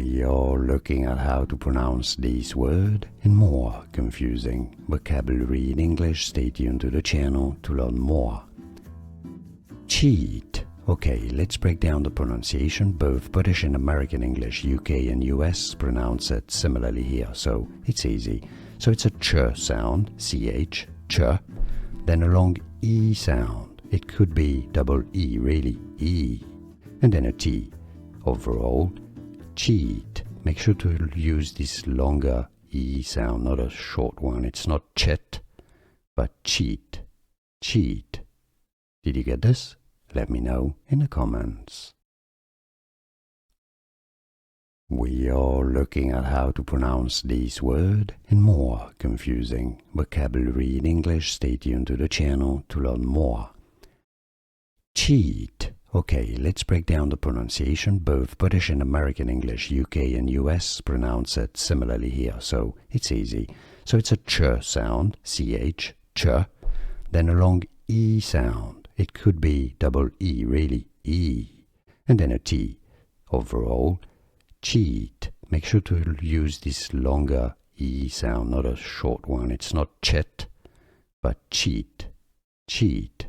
We are looking at how to pronounce this word and more confusing vocabulary in English. Stay tuned to the channel to learn more. Cheat. Okay, let's break down the pronunciation. Both British and American English, UK and US pronounce it similarly here, so it's easy. So it's a ch sound, ch, ch, then a long e sound. It could be double e, really, e, and then a t. Overall, cheat. Make sure to use this longer e sound, not a short one. It's not chet, but cheat, cheat. Did you get this? Let me know in the comments. We are looking at how to pronounce this word and more confusing vocabulary in English. Stay tuned to the channel to learn more. Cheat. Okay, let's break down the pronunciation. Both British and American English, UK and US pronounce it similarly here, so it's easy. So it's a ch sound, ch, ch, then a long e sound. It could be double e, really, e, and then a t. Overall, cheat. Make sure to use this longer e sound, not a short one. It's not chet, but cheat, cheat.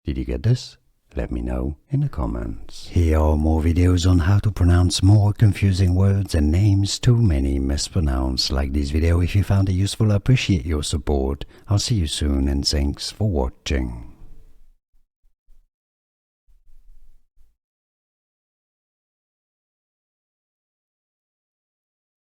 Did you get this? Let me know in the comments. Here are more videos on how to pronounce more confusing words and names too many mispronounced. Like this video if you found it useful. I appreciate your support. I'll see you soon and thanks for watching.